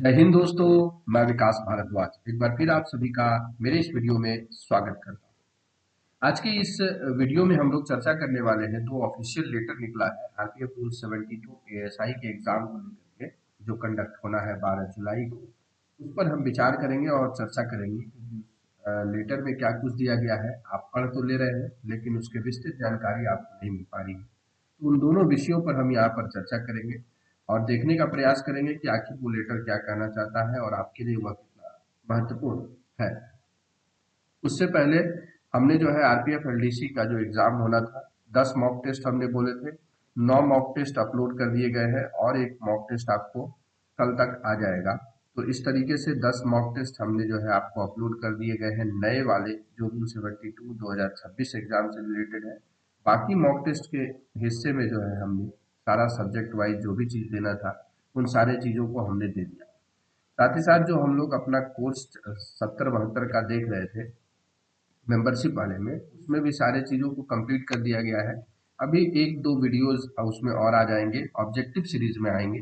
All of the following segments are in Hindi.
जय हिंद दोस्तों। मैं विकास भारद्वाज एक बार फिर आप सभी का मेरे इस वीडियो में स्वागत करता हूं। आज की इस वीडियो में हम लोग चर्चा करने वाले हैं दो ऑफिशियल लेटर निकला है आरपीएफ रूल 72 एएसआई के एग्जाम को लेकर के जो कंडक्ट होना है 12 जुलाई को। उस पर हम विचार करेंगे और चर्चा करेंगे कि लेटर में क्या कुछ दिया गया है। आप पढ़ तो ले रहे हैं लेकिन उसके विस्तृत जानकारी आपको नहीं मिल पा रही है। तो उन दोनों विषयों पर हम यहाँ पर चर्चा करेंगे और देखने का प्रयास करेंगे कि आखिर वो लेटर क्या कहना चाहता है और आपके लिए वह कितना महत्वपूर्ण है। उससे पहले हमने जो है आरपीएफ एलडीसी का जो एग्जाम होना था 10 मॉक टेस्ट हमने बोले थे। 9 मॉक टेस्ट अपलोड कर दिए गए हैं और एक मॉक टेस्ट आपको कल तक आ जाएगा। तो इस तरीके से 10 मॉक टेस्ट हमने जो है आपको अपलोड कर दिए गए हैं नए वाले जो रूल 72 2026 एग्जाम से रिलेटेड है। बाकी मॉक टेस्ट के हिस्से में जो है हमने सारा सब्जेक्ट वाइज जो भी चीज देना था उन सारे चीजों को हमने दे दिया। साथ ही साथ जो हम लोग अपना कोर्स 70-72 का देख रहे थे मेंबरशिप वाले में, उसमें भी सारे चीज़ों को कंप्लीट कर दिया गया है। अभी एक दो वीडियोस उसमें और आ जाएंगे, ऑब्जेक्टिव सीरीज में आएंगे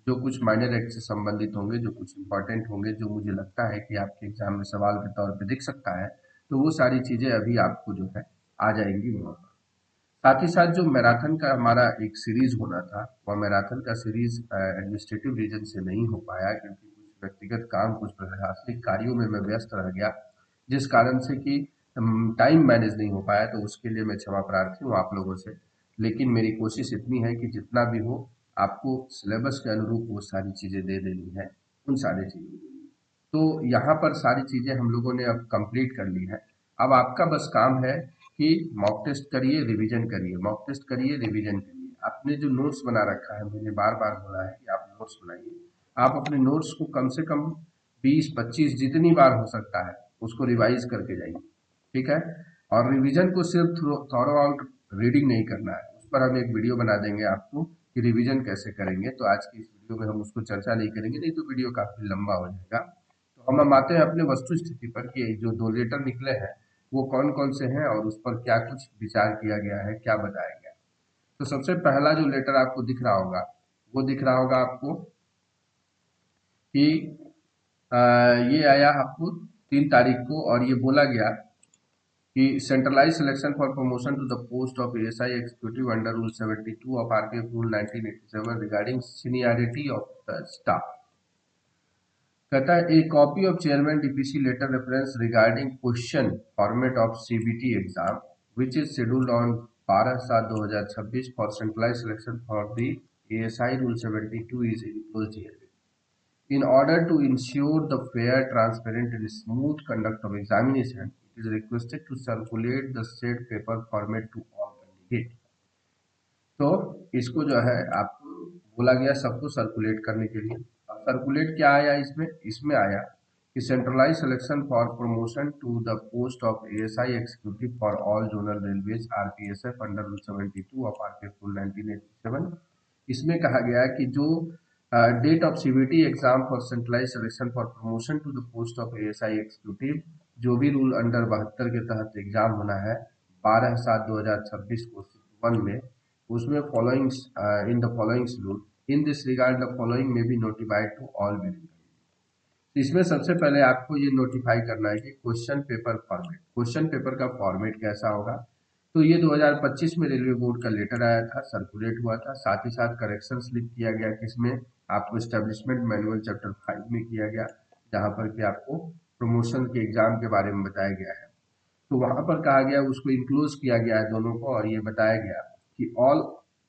जो कुछ माइनर एक्ट से संबंधित होंगे, जो कुछ इंपॉर्टेंट होंगे, जो मुझे लगता है कि आपके एग्जाम में सवाल के तौर पे दिख सकता है। तो वो सारी चीज़ें अभी आपको जो है आ जाएंगी वहाँ पर। साथ ही साथ जो मैराथन का हमारा एक सीरीज होना था वह मैराथन का सीरीज एडमिनिस्ट्रेटिव रीजन से नहीं हो पाया क्योंकि कुछ व्यक्तिगत काम कुछ प्रशासनिक कार्यों में मैं व्यस्त रह गया, जिस कारण से कि टाइम मैनेज नहीं हो पाया। तो उसके लिए मैं क्षमा प्रार्थी हूँ आप लोगों से। लेकिन मेरी कोशिश इतनी है कि जितना भी हो आपको सिलेबस के अनुरूप वो सारी चीज़ें दे देनी है उन सारी चीज़ों के लिए। तो यहाँ पर सारी चीज़ें हम लोगों ने अब कंप्लीट कर ली है। अब आपका बस काम है कि मॉक टेस्ट करिए, रिवीजन करिए, मॉक टेस्ट करिए, रिवीजन करिए। आपने जो नोट्स बना रखा है, मैंने बार बार बोला है कि आप नोट्स बनाइए। आप अपने नोट्स को कम से कम 20-25 जितनी बार हो सकता है उसको रिवाइज करके जाइए, ठीक है। और रिवीजन को सिर्फ थॉरो आउट रीडिंग नहीं करना है, उस पर हम एक वीडियो बना देंगे आपको कि रिवीजन कैसे करेंगे। तो आज की इस वीडियो में हम उसको चर्चा नहीं करेंगे, नहीं तो वीडियो काफी लंबा हो जाएगा। तो हम आते हैं अपने वस्तु स्थिति पर कि जो दो लेटर निकले हैं वो कौन कौन से हैं और उस पर क्या कुछ विचार किया गया है, क्या बताया गया है। तो सबसे पहला जो लेटर आपको दिख रहा होगा वो दिख रहा होगा आपको कि ये आया आपको 3 तारीख को और ये बोला गया कि centralise selection for promotion to the post of ASI executive under rule 72 of RPF rule 1987 regarding seniority of the staff. कहता है a copy of chairman DPC letter reference regarding question format of CBT exam which is scheduled on 12/7/2026 for centralise selection for the ASI rule 72 is enclosed here. In order to ensure the fair, transparent and smooth conduct of examination, it is requested to circulate the said paper format to all candidates. तो इसको जो है आपको बोला गया सबको सर्कुलेट करने के लिए। अब सर्कुलेट क्या आया इसमें, इसमें आया कि centralise selection for promotion to the post of ASI executive for all zonal railways RPSF under rule 72 of RPF rule 1987। इसमें कहा गया कि जो date of CBT exam for centralise selection for promotion to the post of ASI executive जो भी रूल अंडर 72 के तहत एग्जाम होना है 12/7/2026 को वन में, उसमें following in the following schedule in this regard the following में be notified to all willing. इसमें सबसे पहले आपको ये नोटिफाई करना है कि question paper format, question paper का फॉर्मेट कैसा होगा। तो ये 2025 में रेलवे बोर्ड का लेटर आया था, सर्कुलेट हुआ था। साथ ही साथ करेक्शन स्लिप किया गया किसमें, आपको स्टैब्लिशमेंट मैनुअल चैप्टर 5 में किया गया, जहां पर कि आपको प्रमोशन के एग्जाम के बारे में बताया गया है। तो वहां पर कहा गया, उसको इंक्लूज किया गया है दोनों को, और ये बताया गया कि all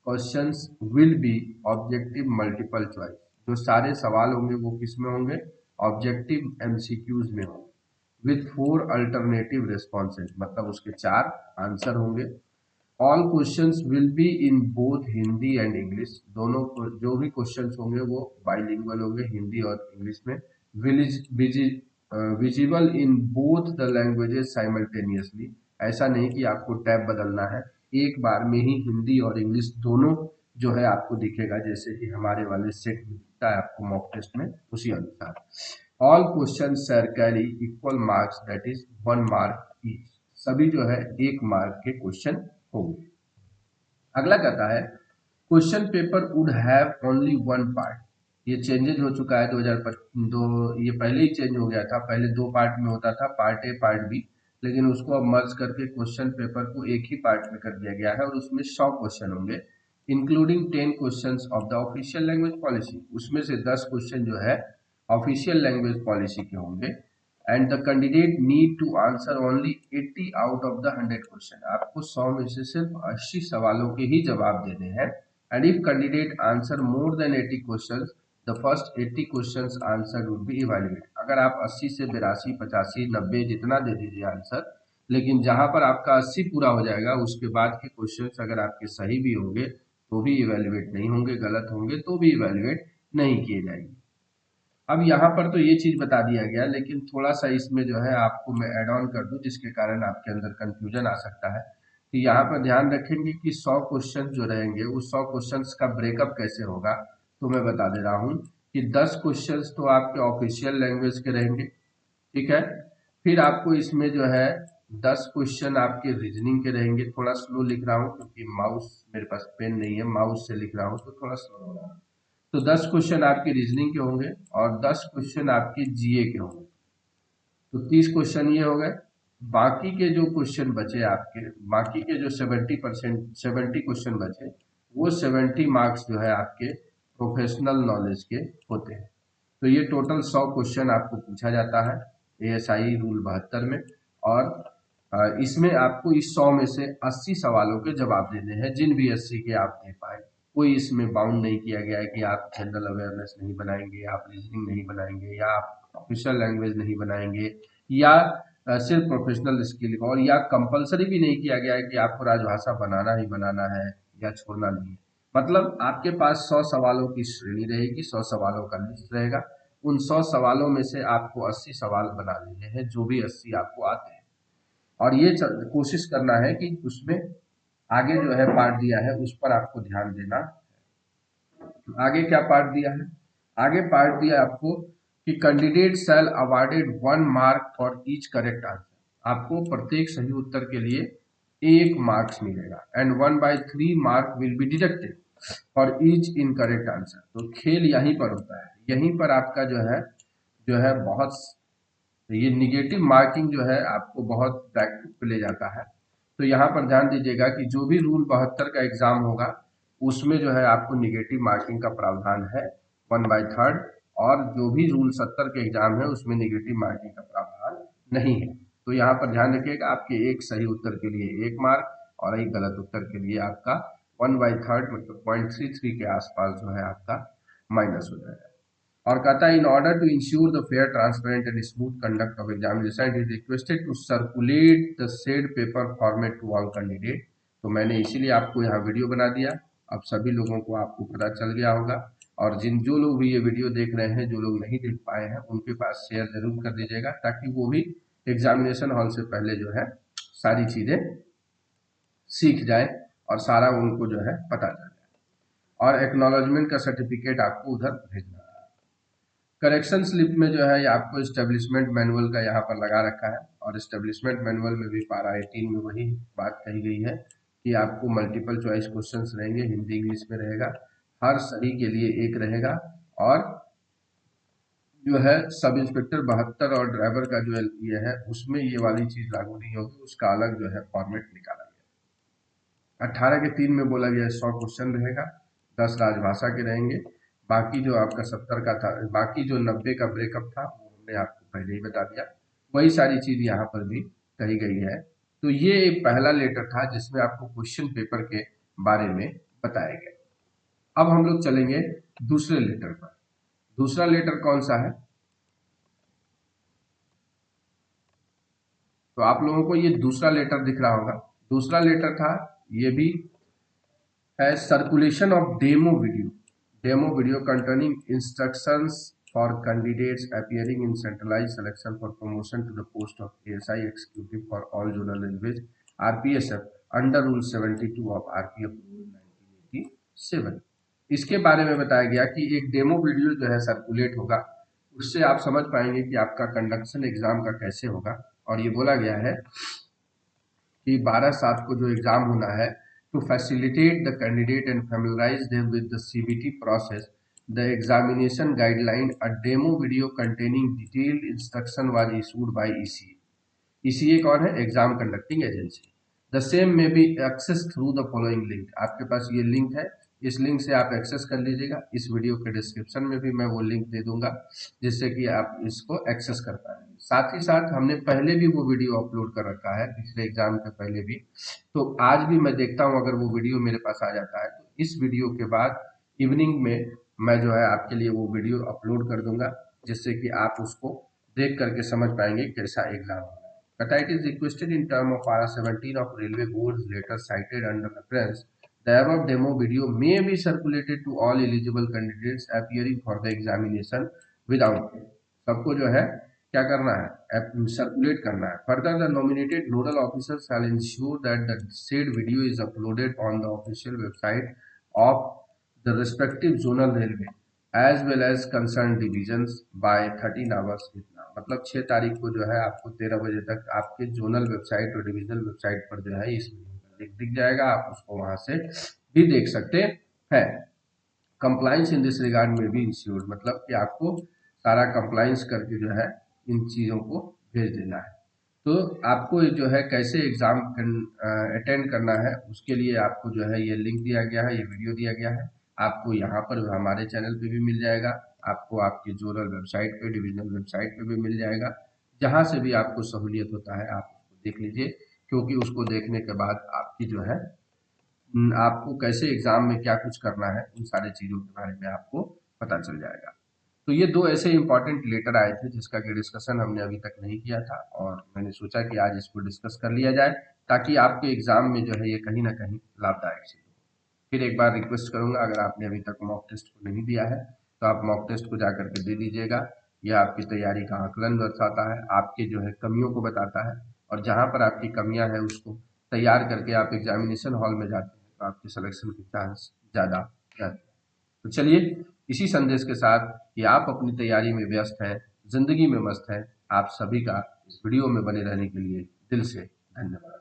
questions will be objective multiple choice. जो सारे सवाल होंगे वो किस में होंगे, ऑब्जेक्टिव एमसीक्यूज में होंगे विथ 4 अल्टरनेटिव रेस्पॉन्सेज, मतलब उसके 4 आंसर होंगे। All questions will be in both Hindi and English, दोनों जो भी क्वेश्चंस होंगे वो बाइलिंगुअल होंगे, हिंदी और इंग्लिश में। Visible in both the languages simultaneously, ऐसा नहीं कि आपको टैब बदलना है, एक बार में ही हिंदी और इंग्लिश दोनों जो है आपको दिखेगा, जैसे कि हमारे वाले सेट में दिखता है आपको मॉक टेस्ट में, उसी अनुसार। All question sir carry equal marks that is 1 mark each, सभी जो है 1 मार्क के क्वेश्चन होंगे। अगला कहता है question paper would have only 1 part ये चेंजेज हो चुका है 2002, ये पहले ही चेंज हो गया था। पहले 2 पार्ट में होता था, पार्ट ए पार्ट बी, लेकिन उसको अब मर्ज करके क्वेश्चन पेपर को एक ही पार्ट में कर दिया गया है और उसमें 100 क्वेश्चन होंगे, including 10 questions of the official language policy. उसमें से 10 क्वेश्चन जो है ऑफिशियल लैंग्वेज पॉलिसी के होंगे। And the candidate need to answer only 80 out of the 100 question. आपको 100 में से सिर्फ 80 सवालों के ही जवाब देने हैं। And if candidate answer more than 80 question, the first 80 questions answer would be evaluate. अगर आप 80 से 82, 85, 90 जितना दे दीजिए आंसर, लेकिन जहां पर आपका 80 पूरा हो जाएगा उसके बाद के क्वेश्चंस अगर आपके सही भी होंगे तो भी इवैल्यूएट नहीं होंगे, गलत होंगे तो भी इवैल्यूएट नहीं किए जाएंगे। अब यहाँ पर तो ये चीज बता दिया गया, लेकिन थोड़ा सा इसमें जो है आपको मैं ऐड ऑन कर दूं जिसके कारण आपके अंदर कंफ्यूजन आ सकता है। कि यहाँ पर ध्यान रखेंगे कि 100 क्वेश्चन जो रहेंगे उस 100 क्वेश्चंस का ब्रेकअप कैसे होगा, तो मैं बता दे रहा हूँ कि 10 क्वेश्चंस तो आपके ऑफिशियल लैंग्वेज के रहेंगे, ठीक है। फिर आपको इसमें जो है 10 क्वेश्चन आपके रीजनिंग के रहेंगे। थोड़ा स्लो लिख रहा हूँ क्योंकि माउस मेरे पास पेन नहीं है, माउस से लिख रहा हूँ तो थोड़ा स्लो हो रहा है। तो 10 क्वेश्चन आपके रीजनिंग के होंगे और 10 क्वेश्चन आपके जीए के होंगे, तो 30 क्वेश्चन ये हो गए। बाकी के जो क्वेश्चन बचे आपके, बाकी के जो 70 क्वेश्चन बचे, वो 70 मार्क्स जो है आपके प्रोफेशनल नॉलेज के होते हैं। तो ये टोटल 100 क्वेश्चन आपको पूछा जाता है एएसआई रूल 72 में। और इसमें आपको इस 100 में से 80 सवालों के जवाब देने हैं, जिन भी 80 के आप दे पाए। कोई इसमें बाउंड नहीं किया गया है कि आप जनरल अवेयरनेस नहीं बनाएंगे, आप रीजनिंग नहीं बनाएंगे, या आप ऑफिशियल लैंग्वेज नहीं बनाएंगे, या सिर्फ प्रोफेशनल स्किल का, और या कंपलसरी भी नहीं किया गया है कि आपको राजभाषा बनाना ही बनाना है या छोड़ना नहीं है। मतलब आपके पास 100 सवालों की श्रेणी रहेगी, 100 सवालों का लिस्ट रहेगा। उन 100 सवालों में से आपको 80 सवाल बना लेने हैं, जो भी 80 आपको आते हैं। और ये कोशिश करना है कि उसमें आगे जो है पार्ट दिया है उस पर आपको ध्यान देना। आगे क्या पार्ट दिया है? आगे पार्ट दिया आपको कि candidate shell awarded 1 mark for each correct answer. आपको प्रत्येक सही उत्तर के लिए 1 मार्क्स मिलेगा। And 1/3 mark will be deducted for each incorrect answer. तो खेल यहीं पर होता है, यहीं पर आपका जो है बहुत ये निगेटिव मार्किंग जो है आपको बहुत बैक पे ले जाता है। तो यहाँ पर ध्यान दीजिएगा कि जो भी रूल 72 का एग्जाम होगा उसमें जो है आपको निगेटिव मार्किंग का प्रावधान है 1/3, और जो भी रूल 70 के एग्जाम है उसमें निगेटिव मार्किंग का प्रावधान नहीं है। तो यहाँ पर ध्यान रखिएगा, आपके एक सही उत्तर के लिए 1 मार्क और एक गलत उत्तर के लिए आपका 1/3 मतलब 0.33 के आसपास जो है आपका माइनस हो जाएगा। और कहता है in order to ensure the fair transparent and smooth conduct of examination it is requested to circulate the said paper format to all candidate. तो मैंने इसीलिए आपको यहाँ वीडियो बना दिया, अब सभी लोगों को आपको पता चल गया होगा। और जो लोग भी ये वीडियो देख रहे हैं, जो लोग नहीं देख पाए हैं, उनके पास शेयर जरूर कर दीजिएगा ताकि वो भी एग्जामिनेशन हॉल से पहले जो है सारी चीजें सीख जाए और सारा उनको जो है पता चल जाए। और एक्नॉलेजमेंट का सर्टिफिकेट आपको उधर भेजना है। करेक्शन स्लिप में जो है आपको एस्टेब्लिशमेंट मैनुअल का यहाँ पर लगा रखा है, और एस्टेब्लिशमेंट मैनुअल में भी पारा 18 में वही बात कही गई है कि आपको मल्टीपल चॉइस क्वेश्चंस रहेंगे, हिंदी इंग्लिश में रहेगा, हर सही के लिए 1 रहेगा। और जो है सब इंस्पेक्टर 72 और ड्राइवर का जो ये है उसमें ये वाली चीज लागू नहीं होगी, उसका अलग जो है फॉर्मेट निकाला गया। 18 के 3 में बोला गया 100 क्वेश्चन रहेगा, 10 राजभाषा के रहेंगे, बाकी जो आपका 70 का था, बाकी जो 90 का ब्रेकअप था वो हमने आपको पहले ही बता दिया। वही सारी चीज यहाँ पर भी कही गई है। तो ये एक पहला लेटर था जिसमें आपको क्वेश्चन पेपर के बारे में बताया गया। अब हम लोग चलेंगे दूसरे लेटर पर। दूसरा लेटर कौन सा है? तो आप लोगों को ये दूसरा लेटर दिख रहा होगा। दूसरा लेटर था, ये भी है, circulation of demo video containing instructions for candidates appearing in centralised selection for promotion to the post of ASI executive for all zonal language RPSF under rule 72 of RPF rule 1987। इसके बारे में बताया गया कि एक डेमो वीडियो जो है सर्कुलेट होगा, उससे आप समझ पाएंगे कि आपका कंडक्शन एग्जाम का कैसे होगा। और ये बोला गया है कि 12/7 को जो एग्जाम होना है, to facilitate the candidate and familiarize them with the CBT process, the examination guideline, a demo video containing detailed instruction was issued by ECA. ECA कौन है? Exam conducting agency. The same में be access through the following link. आपके पास ये लिंक है, इस लिंक से आप एक्सेस कर लीजिएगा. इस वीडियो के डिस्क्रिप्शन में भी मैं वो लिंक दे दूंगा जिससे कि आप इसको एक्सेस कर पाएंगे. साथ ही साथ हमने पहले भी वो वीडियो अपलोड कर रखा है, पिछले एग्जाम के पहले भी. तो आज भी मैं देखता हूँ अगर वो वीडियो मेरे पास आ जाता है तो इस वीडियो के बाद इवनिंग में मैं जो है आपके लिए वो वीडियो अपलोड कर दूंगा जिससे कि आप उसको देख करके समझ पाएंगे कैसा एग्जाम है. But it is requested in term of para 17 of Railway Board's letter cited under reference. The above demo video may be circulated to all eligible candidates appearing for the examination without pay. सबको जो है क्या करना है? सर्कुलेट करना है. Further, the nominated nodal officer shall ensure that the said video is uploaded on the official website of the respective zonal railway as well as concerned divisions by 13 hours. मतलब 6 तारीख को जो है आपको 13 बजे तक आपके जोनल वेबसाइट और डिविजनल वेबसाइट पर जो है इस वीडियो का लिंक दिख जाएगा. आप उसको वहां से भी देख सकते हैं. कंप्लाइंस इन दिस रिगार्ड में भी इंश्योर्ड, मतलब कि आपको सारा कंप्लाइंस करके जो है इन चीज़ों को भेज देना है. तो आपको जो है कैसे एग्ज़ाम अटेंड करना है उसके लिए आपको जो है ये लिंक दिया गया है, ये वीडियो दिया गया है. आपको यहाँ पर हमारे चैनल पे भी मिल जाएगा, आपको आपकी जोनल वेबसाइट पे, डिविजनल वेबसाइट पे भी मिल जाएगा. जहाँ से भी आपको सहूलियत होता है आप उसको देख लीजिए, क्योंकि उसको देखने के बाद आपकी जो है आपको कैसे एग्ज़ाम में क्या कुछ करना है उन सारी चीज़ों के बारे में आपको पता चल जाएगा. तो ये दो ऐसे इंपॉर्टेंट लेटर आए थे जिसका कि डिस्कशन हमने अभी तक नहीं किया था और मैंने सोचा कि आज इसको डिस्कस कर लिया जाए ताकि आपके एग्ज़ाम में जो है ये कहीं ना कहीं लाभदायक चीज़ हो. फिर एक बार रिक्वेस्ट करूंगा, अगर आपने अभी तक मॉक टेस्ट को नहीं दिया है तो आप मॉक टेस्ट को जा करके दे दीजिएगा. यह आपकी तैयारी का आकलन दर्शाता है, आपके जो है कमियों को बताता है, और जहाँ पर आपकी कमियाँ हैं उसको तैयार करके आप एग्जामिनेशन हॉल में जाते हैं तो आपके सिलेक्शन के चांस ज़्यादा रहते हैं. तो चलिए इसी संदेश के साथ कि आप अपनी तैयारी में व्यस्त हैं, जिंदगी में मस्त हैं, आप सभी का इस वीडियो में बने रहने के लिए दिल से धन्यवाद.